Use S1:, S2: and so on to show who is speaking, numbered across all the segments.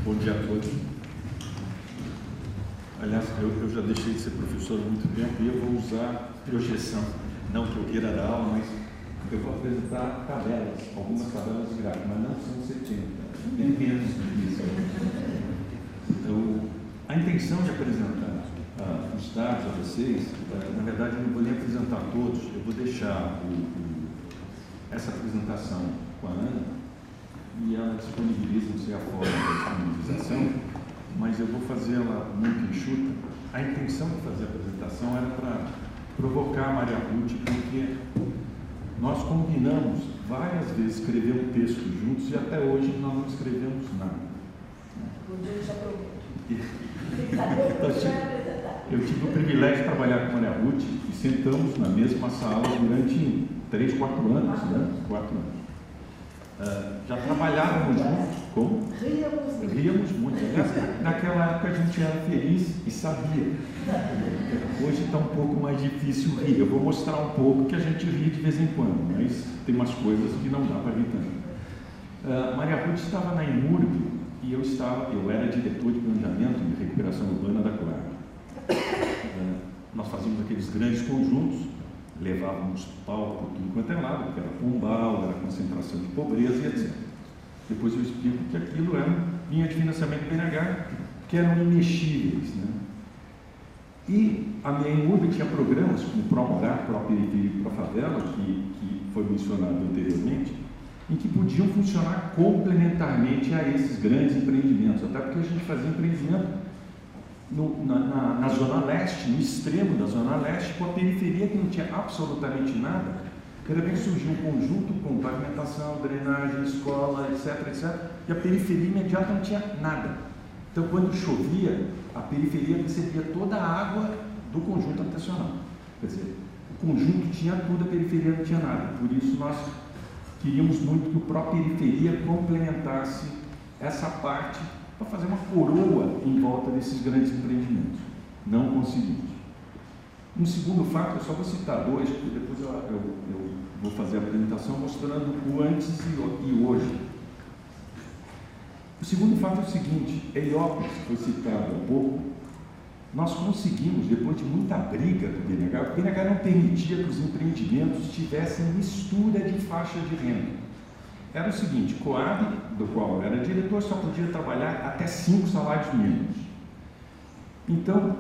S1: Bom dia a todos. Aliás, eu já deixei de ser professor há muito tempo e eu vou usar projeção. Não que eu queira dar aula, mas eu vou apresentar tabelas, algumas tabelas gráficas, mas não são 70, nem menos do que isso. A intenção de apresentar os dados a vocês, na verdade eu não vou nem apresentar todos, eu vou deixar essa apresentação com a Ana, e ela disponibiliza, não sei a forma da disponibilização, mas eu vou fazê-la muito enxuta. A intenção de fazer a apresentação era para provocar a Maria Ruth, porque nós combinamos várias vezes escrever um texto juntos e até hoje nós não escrevemos nada. Eu tive o privilégio de trabalhar com a Maria Ruth e sentamos na mesma sala durante 3, 4 anos, né? 4 anos. Já trabalhávamos juntos, como? Ríamos muito. Naquela época a gente era feliz e sabia. Hoje está um pouco mais difícil rir. Eu vou mostrar um pouco que a gente ri de vez em quando, mas tem umas coisas que não dá para rir tanto. Maria Ruth estava na Imurb e eu era diretor de planejamento e recuperação urbana da Coab. Nós fazíamos aqueles grandes conjuntos, levávamos palco por tudo quanto é lado, porque era pombal, era concentração de pobreza e etc. Depois eu explico que aquilo era linha de financiamento do BNH, que eram imexíveis, né? E a minha Imurb tinha programas como Promorar, Pro-Periferia e Pro-Favela, que foi mencionado anteriormente, em que podiam funcionar complementarmente a esses grandes empreendimentos, até porque a gente fazia empreendimento na Zona Leste, no extremo da Zona Leste, com a periferia que não tinha absolutamente nada. De repente surgiu um conjunto com pavimentação, drenagem, escola, etc, etc, e a periferia imediata não tinha nada. Então, quando chovia, a periferia recebia toda a água do conjunto habitacional. Quer dizer, o conjunto tinha tudo, a periferia não tinha nada. Por isso, nós queríamos muito que o pró-periferia complementasse essa parte para fazer uma coroa em volta desses grandes empreendimentos. Não conseguimos. Um segundo fato, eu só vou citar dois, porque depois eu vou fazer a apresentação mostrando o antes e hoje. O segundo fato é o seguinte: Heliópolis, que foi citado há pouco, nós conseguimos, depois de muita briga do BNH, o BNH não permitia que os empreendimentos tivessem mistura de faixa de renda. Era o seguinte: Coab, do qual eu era diretor, só podia trabalhar até 5 salários mínimos. Então,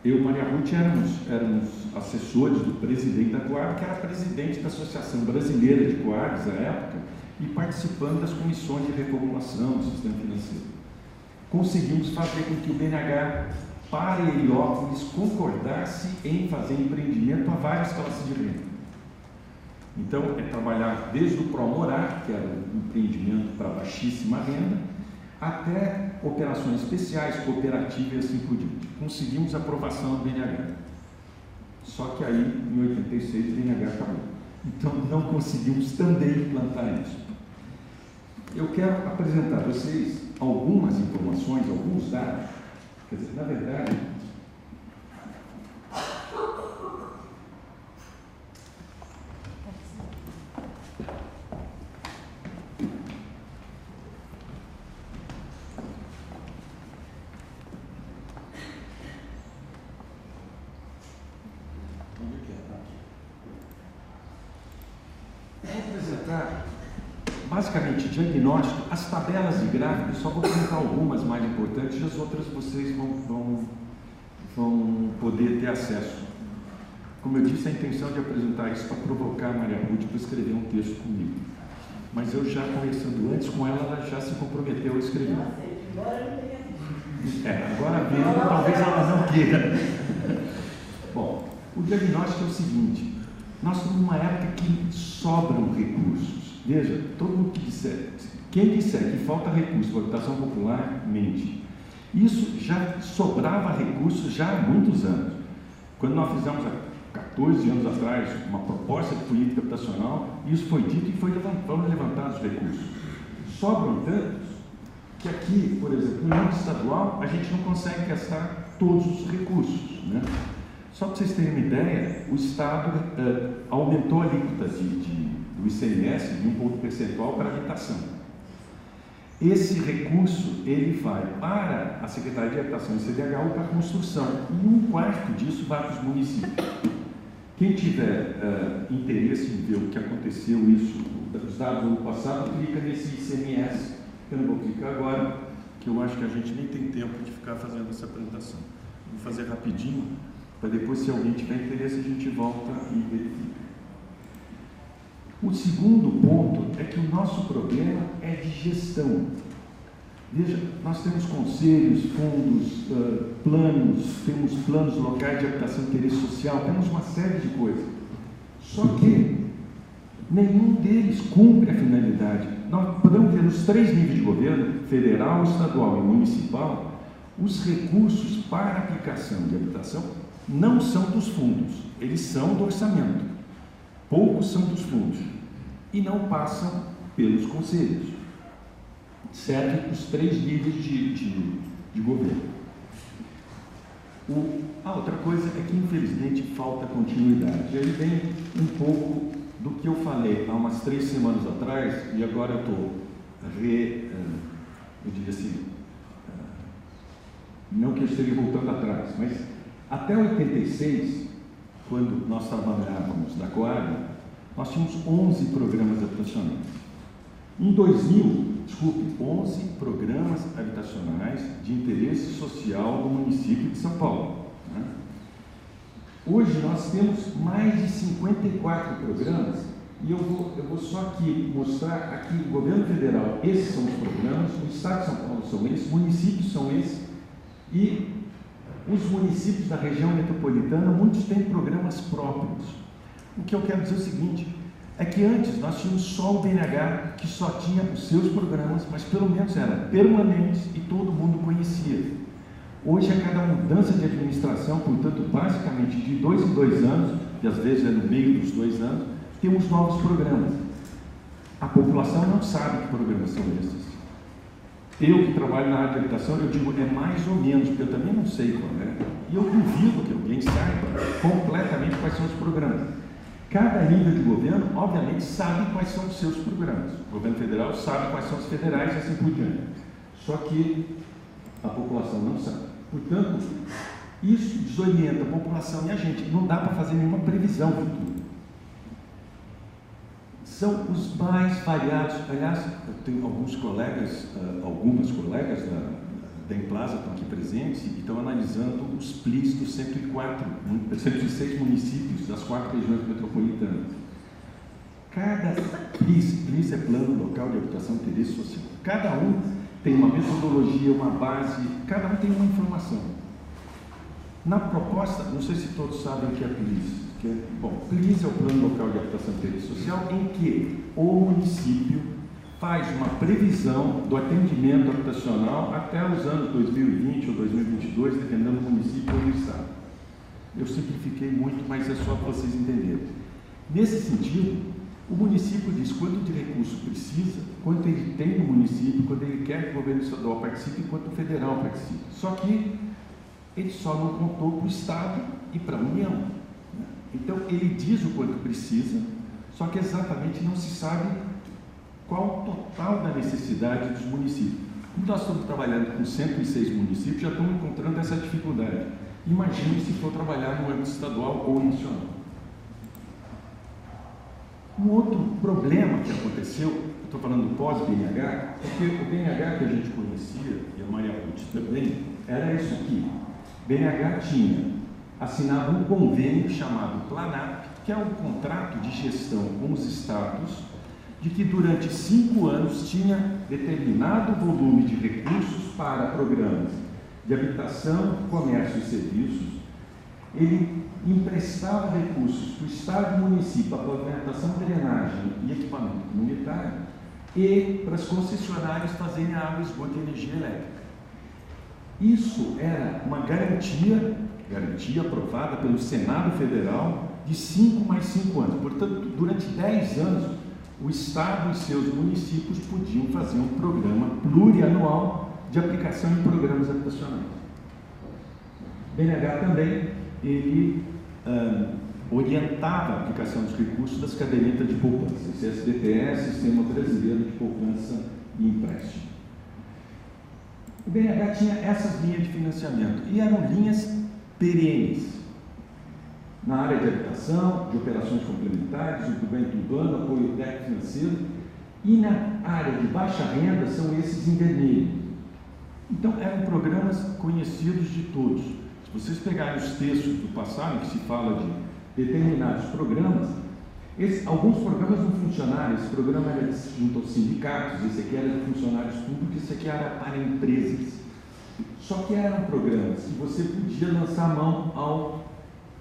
S1: eu e Maria Ruth éramos assessores do presidente da Coab, que era presidente da Associação Brasileira de Coabs à época, e participando das comissões de reformulação do sistema financeiro. Conseguimos fazer com que o BNH, para Heliópolis, concordasse em fazer empreendimento a várias classes de renda. Então, é trabalhar desde o Promorar, que era um empreendimento para baixíssima renda, até operações especiais, cooperativas e assim por diante. Conseguimos a aprovação do BNH. Só que aí, em 86, o BNH acabou. Então, não conseguimos também implantar isso. Eu quero apresentar a vocês algumas informações, alguns dados. Quer dizer, na verdade, basicamente, diagnóstico, as tabelas de gráficos, só vou colocar algumas mais importantes, e as outras vocês vão poder ter acesso. Como eu disse, a intenção de apresentar isso para provocar a Maria Ruth para escrever um texto comigo. Mas eu já conversando antes com ela, ela já se comprometeu a escrever. Agora vendo, talvez ela não queira. Bom, o diagnóstico é o seguinte: nós estamos numa época que sobram recursos. Veja, todo mundo que disser, quem disser que falta recurso para a habitação popular, mente. Isso já sobrava recursos já há muitos anos. Quando nós fizemos, há 14 anos atrás, uma proposta de política habitacional, isso foi dito e foram levantados recursos. Sobram tantos que aqui, por exemplo, no âmbito estadual, a gente não consegue gastar todos os recursos, né? Só para vocês terem uma ideia, o Estado aumentou a alíquota do ICMS de 1 ponto percentual para a habitação. Esse recurso, ele vai para a Secretaria de Habitação e CDH ou para a construção, e 1/4 disso vai para os municípios. Quem tiver interesse em ver o que aconteceu isso, os dados do ano passado, clica nesse ICMS, eu não vou clicar agora, que eu acho que a gente nem tem tempo de ficar fazendo essa apresentação. Vou fazer rapidinho, para depois, se alguém tiver interesse, a gente volta e verifica. O segundo ponto é que o nosso problema é de gestão. Veja, nós temos conselhos, fundos, temos planos locais de habitação de interesse social, temos uma série de coisas. Só que nenhum deles cumpre a finalidade. Nós podemos ver nos 3 níveis de governo, federal, estadual e municipal, os recursos para aplicação de habitação não são dos fundos, eles são do orçamento. Poucos são dos fundos e não passam pelos conselhos. Serve para os 3 níveis de governo. A outra coisa é que, infelizmente, falta continuidade. E aí vem um pouco do que eu falei há umas 3 semanas atrás, e agora eu estou eu diria assim, não que eu esteja voltando atrás, mas até 86, quando nós trabalhávamos na Coab, nós tínhamos 11 programas habitacionais. Em 2000, 11 programas habitacionais de interesse social do município de São Paulo. Né? Hoje nós temos mais de 54 programas, e eu vou só aqui mostrar aqui o governo federal, esses são os programas, o estado de São Paulo são esses, municípios são esses, e os municípios da região metropolitana, muitos têm programas próprios. O que eu quero dizer é o seguinte, é que antes nós tínhamos só o BNH, que só tinha os seus programas, mas pelo menos eram permanentes e todo mundo conhecia. Hoje, a cada mudança de administração, portanto, basicamente de 2 em 2 anos, e às vezes é no meio dos 2 anos, temos novos programas. A população não sabe que programas são esses. Eu que trabalho na área de habitação, eu digo, é mais ou menos, porque eu também não sei qual é. E eu duvido que alguém saiba completamente quais são os programas. Cada nível de governo, obviamente, sabe quais são os seus programas. O governo federal sabe quais são os federais e assim por diante. Só que a população não sabe. Portanto, isso desorienta a população e a gente. Não dá para fazer nenhuma previsão futura. São os mais variados. Aliás, eu tenho algumas colegas da Emplasa estão aqui presentes e estão analisando os PLIs dos 106 municípios das 4 regiões metropolitanas. Cada PLIs é Plano Local de Habitação de Interesse Social. Cada um tem uma metodologia, uma base, cada um tem uma informação. Na proposta, não sei se todos sabem o que é PLIs. PLIs é o Plano Local de Habitação de Interesse Social, em que o município faz uma previsão do atendimento habitacional até os anos 2020 ou 2022, dependendo do município ou do estado. Eu simplifiquei muito, mas é só para vocês entenderem. Nesse sentido, o município diz quanto de recurso precisa, quanto ele tem no município, quanto ele quer que o governo estadual participe e quanto o federal participe. Só que ele só não contou para o estado e para a União. Né? Então, ele diz o quanto precisa, só que exatamente não se sabe qual o total da necessidade dos municípios. Como nós estamos trabalhando com 106 municípios, já estamos encontrando essa dificuldade. Imagine se for trabalhar no âmbito estadual ou nacional. Um outro problema que aconteceu, eu estou falando pós-BNH, porque o BNH que a gente conhecia, e a Maria Ruth também, era isso aqui. BNH tinha assinado um convênio chamado PLANAP, que é um contrato de gestão com os estados, de que durante 5 anos tinha determinado volume de recursos para programas de habitação, comércio e serviços. Ele emprestava recursos para o Estado e município para pavimentação, drenagem e equipamento comunitário e para as concessionárias fazerem água, esgoto e energia elétrica. Isso era uma garantia aprovada pelo Senado Federal de 5 mais 5 anos. Portanto, durante 10 anos, o Estado e seus municípios podiam fazer um programa plurianual de aplicação em programas habitacionais. O BNH também, ele orientava a aplicação dos recursos das cadernetas de poupança, CSDTS, Sistema Brasileiro de Poupança e Empréstimo. O BNH tinha essas linhas de financiamento e eram linhas perenes na área de habitação, de operações complementares, desenvolvimento urbano, apoio técnico financeiro, e na área de baixa renda são esses em vermelho. Então eram programas conhecidos de todos. Se vocês pegarem os textos do passado, que se fala de determinados programas, alguns programas não funcionaram. Esse programa era junto aos sindicatos, esse aqui era de funcionários públicos, esse aqui era para empresas. Só que eram programas que você podia lançar a mão ao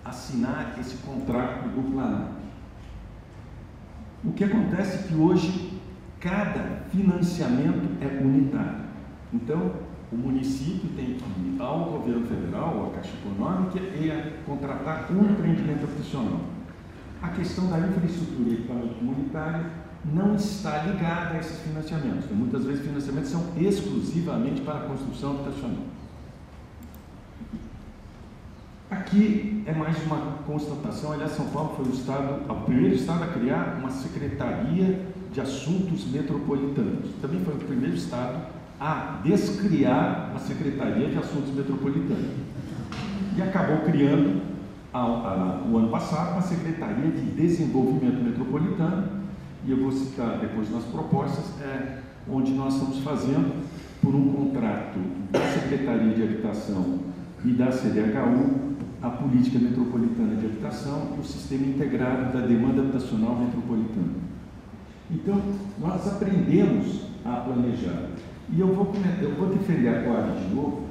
S1: assinar esse contrato do Planalto. O que acontece é que hoje cada financiamento é unitário. Então, o município tem que ir ao governo federal, ou à Caixa Econômica, e contratar um empreendimento habitacional. A questão da infraestrutura e equipamento comunitário não está ligada a esses financiamentos. Então, muitas vezes, financiamentos são exclusivamente para a construção habitacional. Aqui é mais uma constatação. Aliás, São Paulo foi o primeiro estado a criar uma Secretaria de Assuntos Metropolitanos. Também foi o primeiro estado a descriar a Secretaria de Assuntos Metropolitanos. E acabou criando, o ano passado, uma Secretaria de Desenvolvimento Metropolitano, e eu vou citar depois nas propostas, onde nós estamos fazendo, por um contrato da Secretaria de Habitação e da CDHU, a Política Metropolitana de Habitação e o Sistema Integrado da Demanda Habitacional Metropolitana. Então, nós aprendemos a planejar. E eu vou defender a Coab de novo,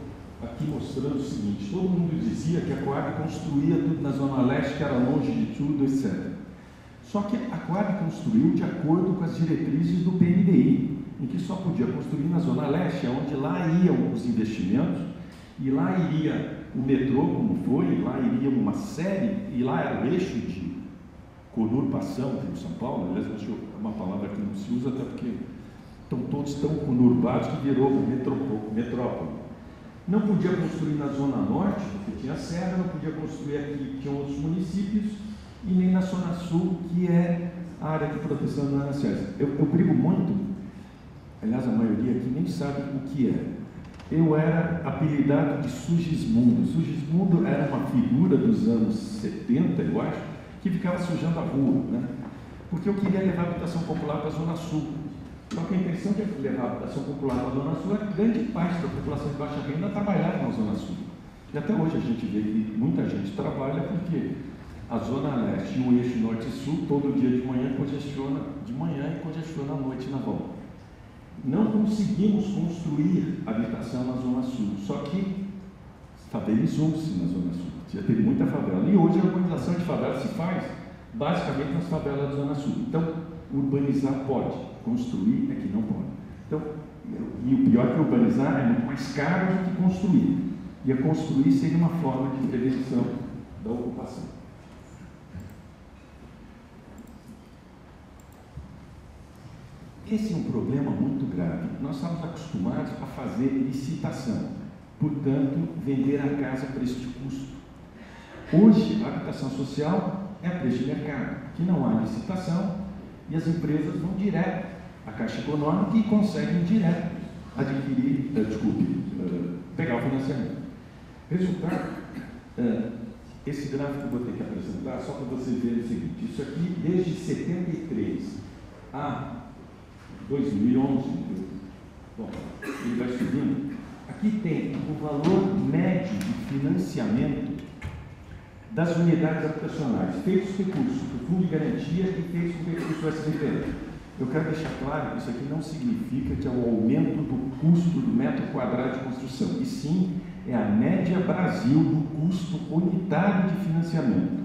S1: aqui mostrando o seguinte: todo mundo dizia que a Coab construía tudo na Zona Leste, que era longe de tudo, etc. Só que a Coab construiu de acordo com as diretrizes do PNDI, em que só podia construir na Zona Leste, onde lá iam os investimentos, e lá iria o metrô, como foi, e lá iria uma série, e lá era o eixo de conurbação de São Paulo. Aliás, é uma palavra que não se usa, até porque estão todos tão conurbados que virou metrópole. Não podia construir na Zona Norte, porque tinha serra, não podia construir aqui, tinha outros municípios, e nem na Zona Sul, que é a área de proteção das nascentes. Eu brigo muito, aliás, a maioria aqui nem sabe o que é. Eu era apelidado de Sugismundo. Sugismundo era uma figura dos anos 70, eu acho, que ficava sujando a rua, né? Porque eu queria levar a habitação popular para a Zona Sul. Só que a intenção de levar a habitação popular para a Zona Sul é que grande parte da população de baixa renda trabalhava na Zona Sul. E até hoje a gente vê que muita gente trabalha porque a Zona Leste e o eixo Norte e Sul, todo dia de manhã congestiona de manhã e congestiona à noite na volta. Não conseguimos construir habitação na Zona Sul, só que favelizou-se na Zona Sul. Já teve muita favela. E hoje a urbanização de favela se faz basicamente nas favelas da Zona Sul. Então, urbanizar pode, construir é que não pode. Então, e o pior é que urbanizar é muito mais caro do que construir. E a construir seria uma forma de prevenção da ocupação. Esse é um problema muito grave. Nós estamos acostumados a fazer licitação, portanto, vender a casa a preço de custo. Hoje, a habitação social é a preço de mercado, que não há licitação e as empresas vão direto à Caixa Econômica e conseguem direto adquirir, pegar o financiamento. Resultado, esse gráfico que eu vou ter que apresentar, só para vocês verem o seguinte: isso aqui, desde 73 a 2011, bom, ele vai subindo. Aqui tem o valor médio de financiamento das unidades habitacionais, feitos recursos do Fundo de Garantia e feitos com recursos do SBPE. Eu quero deixar claro que isso aqui não significa que é o aumento do custo do metro quadrado de construção, e sim é a média Brasil do custo unitário de financiamento.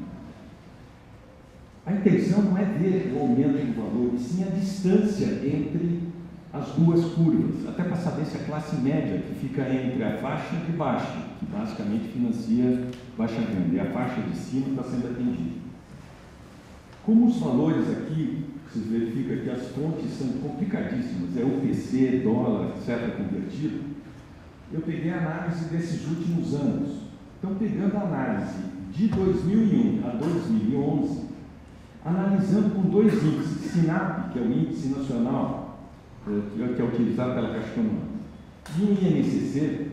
S1: A intenção não é ver o aumento do valor, e sim a distância entre as duas curvas, até para saber se a classe média, que fica entre a faixa de baixo, que basicamente financia baixa renda, e a faixa de cima está sendo atendida. Como os valores aqui, vocês verificam que as fontes são complicadíssimas, é UPC, dólar, etc., convertido, eu peguei a análise desses últimos anos. Então, pegando a análise de 2001 a 2011, analisando com dois índices, SINAP, que é o índice nacional, que é utilizado pela Caixa Econômica, No INCC,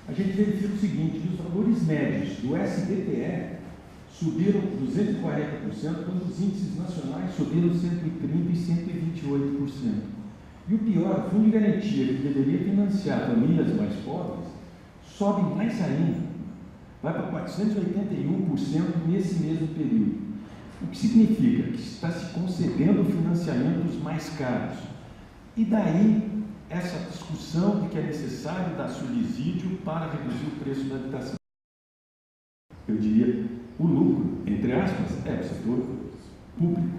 S1: a gente verifica o seguinte, que os valores médios do SBTE subiram 240%, quando os índices nacionais subiram 130% e 128%. E o pior, o Fundo de Garantia, que deveria financiar famílias mais pobres, sobe mais ainda, vai para 481% nesse mesmo período. O que significa que está se concedendo financiamentos mais caros. E daí, essa discussão de que é necessário dar subsídio para reduzir o preço da habitação. Eu diria, o lucro, entre aspas, é o setor público.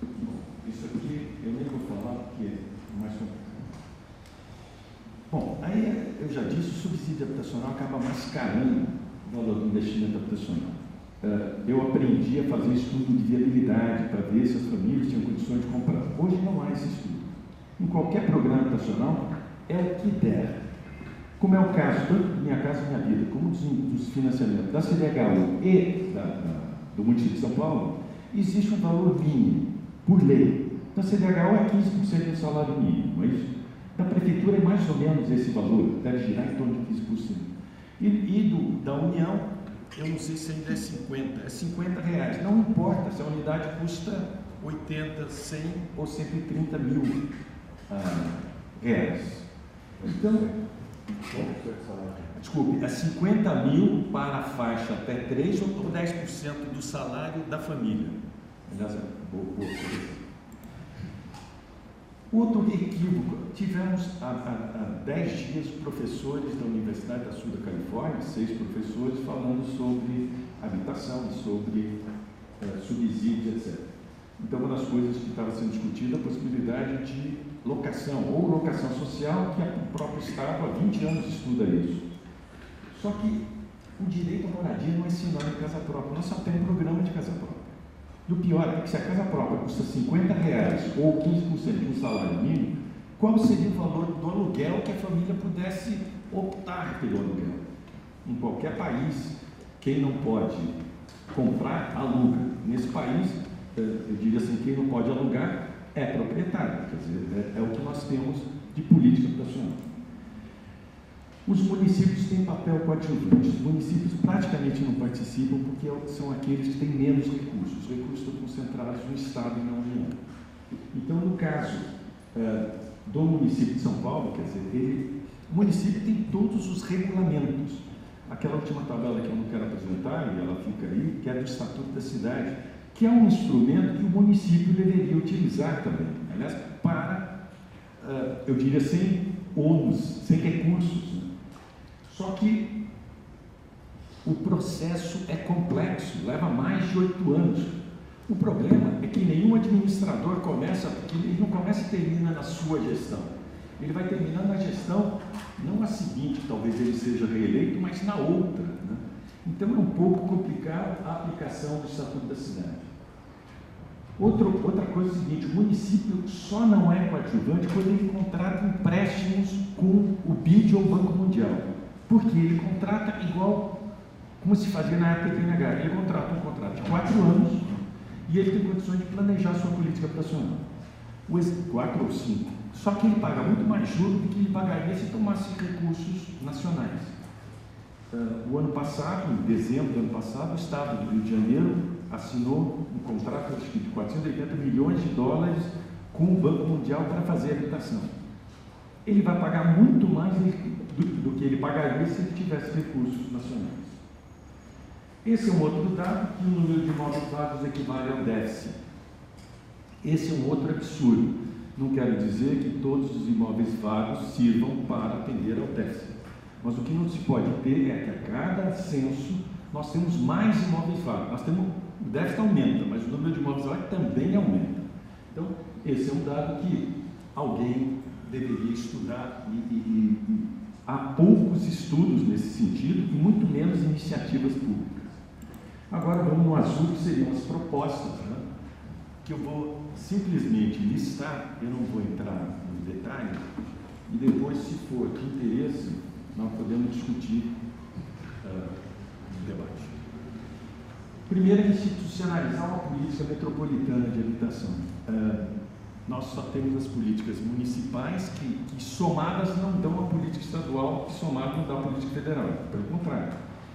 S1: Bom, isso aqui eu nem vou falar porque é mais complicado. Bom, aí eu já disse, o subsídio habitacional acaba mascarando o valor do investimento habitacional. Eu aprendi a fazer estudo de viabilidade para ver se as famílias tinham condições de comprar. Hoje não há esse estudo. Em qualquer programa habitacional, é o que der. Como é o caso tanto do Minha Casa Minha Vida, como dos financiamentos da CDHU e do município de São Paulo, existe um valor mínimo, por lei. Da CDHU é 15% do salário mínimo, não é isso? Da prefeitura é mais ou menos esse valor, deve girar em torno de 15%. Da União, eu não sei se ainda é 50, é R$50. Não importa se a unidade custa 80, 100 ou 130 mil reais. Então, desculpe, é 50 mil para a faixa até 3 ou 10% do salário da família. Aliás, outro equívoco, tivemos há 10 dias professores da Universidade da Sul da Califórnia, 6 professores, falando sobre habitação, sobre subsídio, etc. Então, uma das coisas que estava sendo discutida é a possibilidade de locação, ou locação social, que o próprio Estado há 20 anos estuda isso. Só que o direito à moradia não é sinônimo de casa própria, nós só temos programa de casa própria. E o pior é que se a casa própria custa R$50 ou 15% de um salário mínimo, qual seria o valor do aluguel que a família pudesse optar pelo aluguel? Em qualquer país, quem não pode comprar, aluga. Nesse país, eu diria assim, quem não pode alugar é proprietário, quer dizer, é o que nós temos de política habitacional. Os municípios têm papel coadjuvante. Os municípios praticamente não participam porque são aqueles que têm menos recursos. Os recursos estão concentrados no Estado e na União. Então, no caso do município de São Paulo, quer dizer, o município tem todos os regulamentos. Aquela última tabela que eu não quero apresentar, e ela fica aí, que é do Estatuto da Cidade, que é um instrumento que o município deveria utilizar também, aliás, para, eu diria, sem ônus, sem recursos. Né? Só que o processo é complexo, leva mais de 8 anos. O problema é que nenhum administrador começa, porque ele não começa e termina na sua gestão. Ele vai terminar na gestão, não a seguinte, talvez ele seja reeleito, mas na outra. Né? Então é um pouco complicado a aplicação do Estatuto da Cidade. Outra coisa é o seguinte, o município só não é coadjuvante quando ele contrata empréstimos com o BID ou o Banco Mundial. Porque ele contrata igual, como se fazia na época do INH, ele contrata um contrato de 4 anos e ele tem condições de planejar sua política habitacional. 4 ou 5. Só que ele paga muito mais juros do que ele pagaria se tomasse recursos nacionais. O ano passado, em dezembro do ano passado, o Estado do Rio de Janeiro assinou um contrato de 480 milhões de dólares com o Banco Mundial para fazer habitação. Ele vai pagar muito mais do que ele pagaria se ele tivesse recursos nacionais. Esse é um outro dado, que o número de imóveis vagos equivale ao déficit. Esse é um outro absurdo. Não quero dizer que todos os imóveis vagos sirvam para atender ao déficit. Mas o que não se pode ter é que a cada censo nós temos mais imóveis vagos. O déficit aumenta, mas o número de imóveis vagos também aumenta. Então, esse é um dado que alguém deveria estudar e há poucos estudos nesse sentido e muito menos iniciativas públicas. Agora vamos no azul, que seriam as propostas, né? Que eu vou simplesmente listar, eu não vou entrar nos detalhes, e depois, se for de interesse, nós podemos discutir no debate. Primeiro é institucionalizar uma política metropolitana de habitação. nós só temos as políticas municipais que somadas não dão a política estadual, que somada não dá a política federal. Pelo contrário.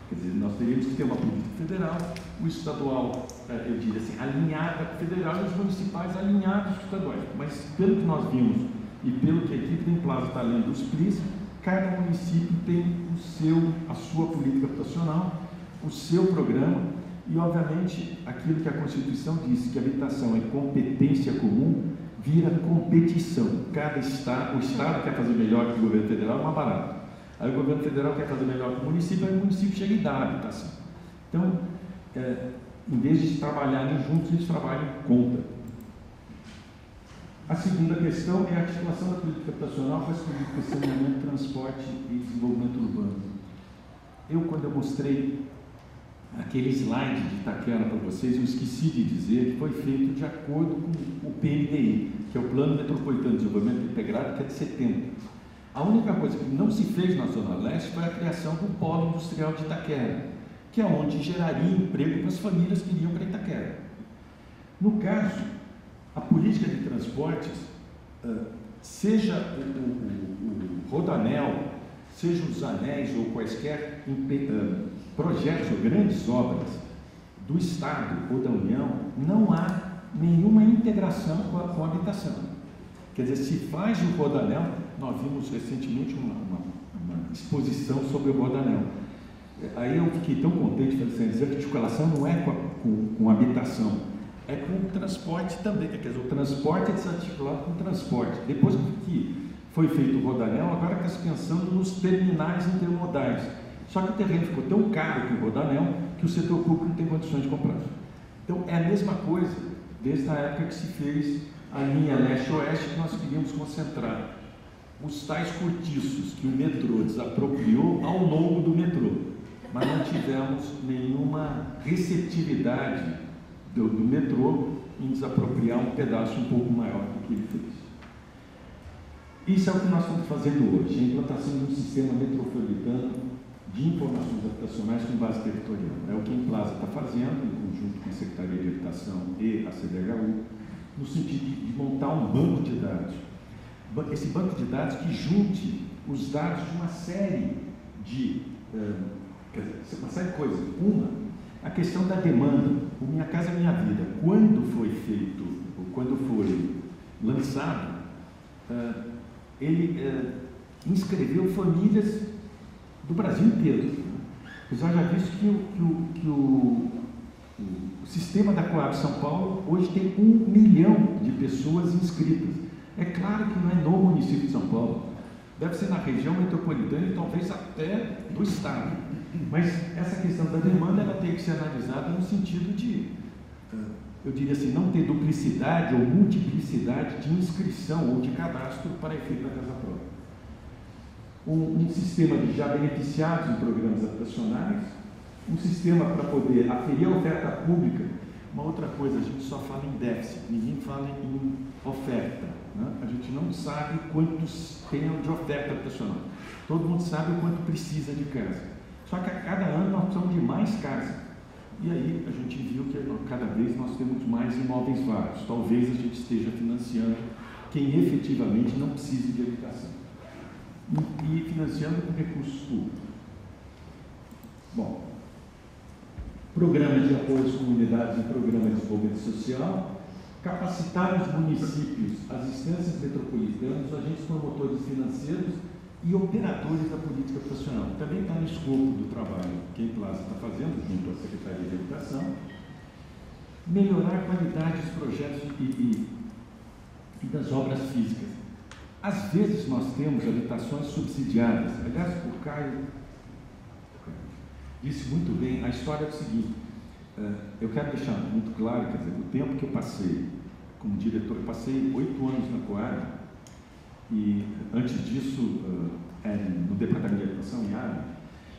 S1: Quer dizer, nós teríamos que ter uma política federal, o estadual, eu diria assim, alinhado com o federal e os municipais alinhados com os estaduais. Mas pelo que nós vimos e pelo que a equipe da Implaza está lendo os PRIs, cada município tem a sua política habitacional, o seu programa e, obviamente, aquilo que a Constituição diz, que a habitação é competência comum, vira competição. O Estado quer fazer melhor que o governo federal, é mais barato. Aí o governo federal quer fazer melhor que o município, aí o município chega e dá a habitação. Então, em vez de trabalharem juntos, eles trabalham contra. A segunda questão é a articulação da política habitacional com as políticas de saneamento, transporte e desenvolvimento urbano. Quando eu mostrei aquele slide de Itaquera para vocês, eu esqueci de dizer que foi feito de acordo com o PMDI, que é o Plano Metropolitano de Desenvolvimento Integrado, que é de 70. A única coisa que não se fez na Zona Leste foi a criação do Polo Industrial de Itaquera, que é onde geraria emprego para as famílias que iriam para Itaquera. No caso, a política de transportes, seja o Rodanel, seja os anéis ou quaisquer projetos ou grandes obras do Estado ou da União, não há nenhuma integração com a habitação. Quer dizer, se faz o Rodanel, nós vimos recentemente uma exposição sobre o Rodanel. Aí eu fiquei tão contente, falei assim, a articulação não é com habitação, é com o transporte também. Quer dizer, o transporte é desarticulado com o transporte. Depois que foi feito o Rodanel, agora está se pensando nos terminais intermodais. Só que o terreno ficou tão caro que o Rodanel, que o setor público não tem condições de comprar. Então, é a mesma coisa desde a época que se fez a linha leste-oeste, que nós queríamos concentrar os tais cortiços que o metrô desapropriou ao longo do metrô, mas não tivemos nenhuma receptividade do metrô em desapropriar um pedaço um pouco maior do que ele fez. Isso é o que nós estamos fazendo hoje, a implantação de um sistema metropolitano de informações habitacionais com base territorial. É o que a Implaza está fazendo, em conjunto com a Secretaria de Habitação e a CDHU, no sentido de montar um banco de dados. Esse banco de dados que junte os dados de uma série de coisas. A questão da demanda, o Minha Casa Minha Vida, quando foi feito, quando foi lançado, ele inscreveu famílias do Brasil inteiro. Você já visto que o sistema da Coab São Paulo hoje tem 1 milhão de pessoas inscritas. É claro que não é no município de São Paulo, deve ser na região metropolitana e talvez até do estado. Mas essa questão da demanda, ela tem que ser analisada no sentido de, eu diria assim, não ter duplicidade ou multiplicidade de inscrição ou de cadastro para efeito da casa própria. Um sistema de já beneficiados em programas habitacionais, um sistema para poder aferir a oferta pública. Uma outra coisa, a gente só fala em déficit, ninguém fala em oferta, né? A gente não sabe quantos tem de oferta habitacional. Todo mundo sabe o quanto precisa de casa. Só que a cada ano nós precisamos de mais casa. E aí a gente viu que cada vez nós temos mais imóveis vagos. Talvez a gente esteja financiando quem efetivamente não precisa de habitação. E financiando com recursos públicos. Bom, programa de apoio às comunidades e programa de desenvolvimento social, capacitar os municípios, as instâncias metropolitanas, os agentes promotores financeiros e operadores da política habitacional. Também está no escopo do trabalho que a Implaza está fazendo, junto à Secretaria de Habitação, melhorar a qualidade dos projetos e das obras físicas. Às vezes nós temos habitações subsidiadas. Aliás, o Caio disse muito bem a história é o seguinte, eu quero deixar muito claro, quer dizer, o tempo que eu passei como diretor, eu passei 8 anos na Coab, e antes disso, no Departamento de Habitação, em área,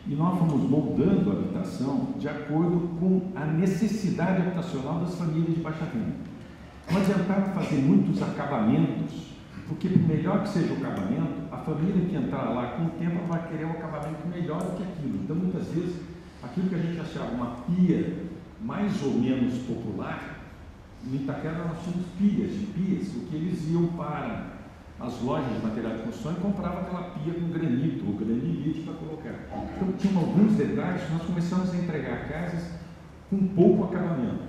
S1: e nós fomos moldando a habitação de acordo com a necessidade habitacional das famílias de baixa renda. Não adiantava fazer muitos acabamentos, porque por melhor que seja o acabamento, a família que entrar lá com o tempo ela vai querer um acabamento melhor do que aquilo. Então, muitas vezes, aquilo que a gente achava uma pia mais ou menos popular, em Itaquera nós tínhamos pias, porque eles iam para as lojas de material de construção e compravam aquela pia com granito ou granilite para colocar. Então, tinham alguns detalhes que nós começamos a entregar casas com pouco acabamento.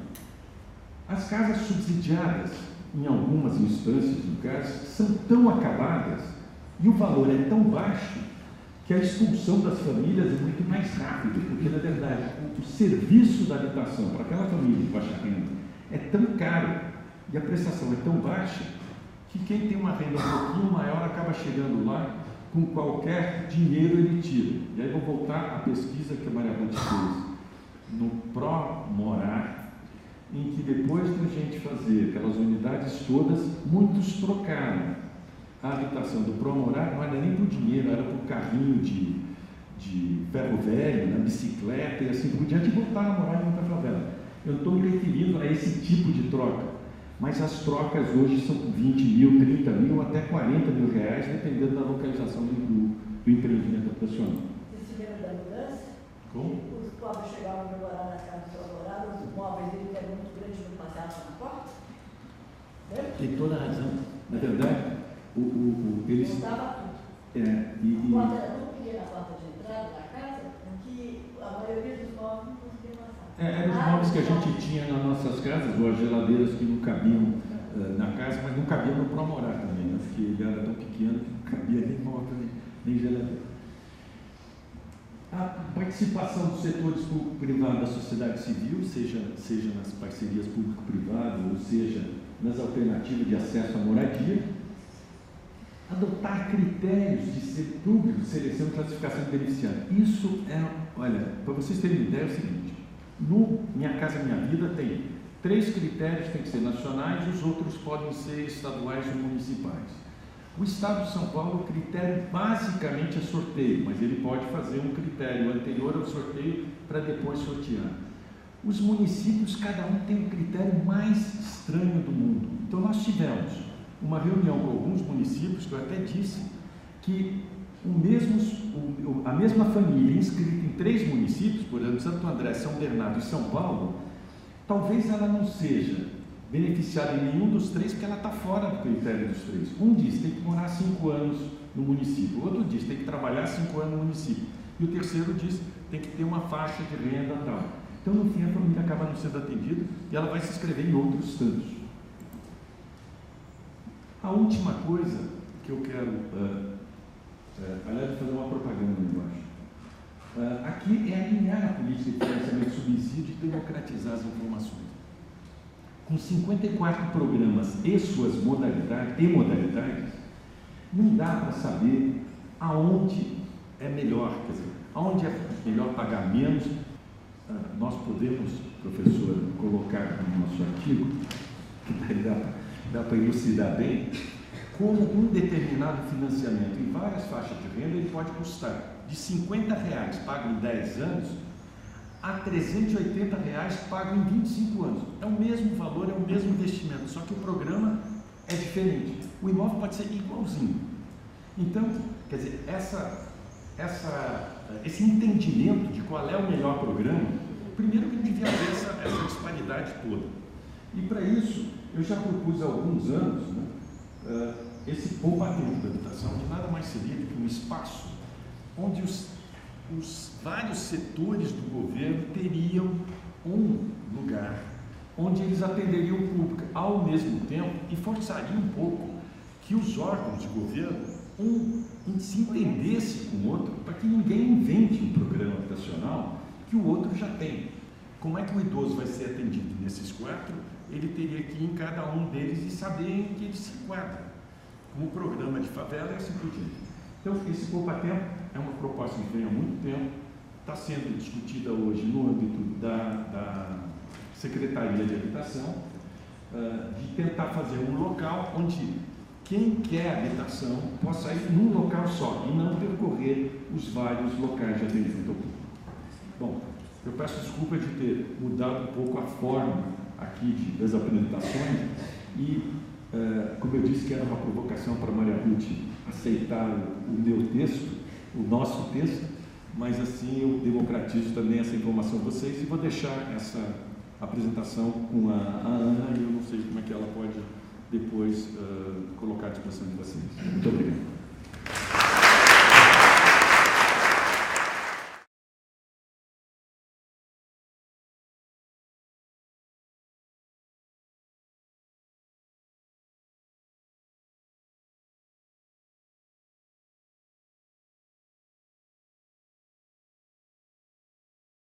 S1: As casas subsidiadas, em algumas instâncias do caso, são tão acabadas e o valor é tão baixo que a expulsão das famílias é muito mais rápida, porque, na verdade, o serviço da habitação para aquela família de baixa renda é tão caro e a prestação é tão baixa que quem tem uma renda um pouquinho maior acaba chegando lá, com qualquer dinheiro ele tira. E aí vou voltar à pesquisa que a Maria Ruth fez no Promorar, em que depois de a gente fazer aquelas unidades todas, muitos trocaram a habitação do Promorar, não era nem por dinheiro, era por carrinho de ferro velho, na bicicleta e assim por diante, e voltaram a morar em outra favela. Eu estou me referindo a esse tipo de troca. Mas as trocas hoje são 20 mil, 30 mil, até 40 mil reais, dependendo da localização do empreendimento habitacional.
S2: Você se lembra da mudança?
S1: Como?
S2: Os pobres chegavam a morar na casa do namorado, os móveis dele eram muito grandes, não passavam na porta? Lembra?
S1: Tem toda a razão. Na verdade, eles...
S2: Montava tudo. A porta era tão pequena, a porta de entrada da casa, que a maioria dos móveis não conseguia passar.
S1: Eram os móveis que a gente tinha nas nossas casas, ou as geladeiras que não cabiam na casa, mas não cabiam no Promorar também, né? Porque ele era tão pequeno que não cabia nem móvel, nem geladeira. A participação dos setores público-privado da sociedade civil, seja nas parcerias público-privado, ou seja, nas alternativas de acesso à moradia, adotar critérios de público de seleção e classificação de beneficiário. Isso é, olha, para vocês terem ideia, é o seguinte: no Minha Casa Minha Vida tem 3 critérios que têm que ser nacionais, os outros podem ser estaduais ou municipais. O Estado de São Paulo, o critério basicamente é sorteio, mas ele pode fazer um critério anterior ao sorteio para depois sortear. Os municípios, cada um tem o critério mais estranho do mundo. Então nós tivemos uma reunião com alguns municípios, que eu até disse que a mesma família inscrita em 3 municípios, por exemplo, Santo André, São Bernardo e São Paulo, talvez ela não seja beneficiada em nenhum dos 3, porque ela está fora do critério dos 3. Um diz tem que morar 5 anos no município, o outro diz tem que trabalhar 5 anos no município, e o terceiro diz tem que ter uma faixa de renda e tal. Então, no fim, a família acaba não sendo atendida e ela vai se inscrever em outros tantos. A última coisa que eu quero, aliás, fazer uma propaganda embaixo. Aqui é alinhar a política de financiamento de subsídio e democratizar as informações. Com 54 programas e suas modalidades, não dá para saber aonde é melhor, quer dizer, aonde é melhor pagar menos. Nós podemos, professor, colocar no nosso artigo, que dá para elucidar bem, como um determinado financiamento em várias faixas de renda ele pode custar de R$50 pago em 10 anos a R$380 pago em 25 anos. É o mesmo valor, é o mesmo investimento, só que o programa é diferente. O imóvel pode ser igualzinho. Então, quer dizer, esse entendimento de qual é o melhor programa, primeiro que devia haver essa disparidade toda. E para isso, eu já propus há alguns anos, né, esse poupa-tempo da habitação, que nada mais seria do que um espaço onde os vários setores do governo teriam um lugar onde eles atenderiam o público ao mesmo tempo e forçariam um pouco que os órgãos de governo se entendesse com o outro, para que ninguém invente um programa habitacional que o outro já tem. Como é que o idoso vai ser atendido nesses 4? Ele teria que ir em cada um deles e saber em que ele se enquadra. Como programa de favela e assim por diante. Então, esse poupa-tempo é uma proposta que vem há muito tempo, está sendo discutida hoje no âmbito da Secretaria de Habitação, de tentar fazer um local onde quem quer habitação possa ir num local só e não percorrer os vários locais de atendimento ao público. Bom, eu peço desculpa de ter mudado um pouco a forma aqui das apresentações e, como eu disse que era uma provocação para Maria Ruth aceitar o meu texto, o nosso texto, mas assim eu democratizo também essa informação a vocês e vou deixar apresentação com a Ana, e eu não sei como é que ela pode depois colocar à disposição de vocês. Muito obrigado.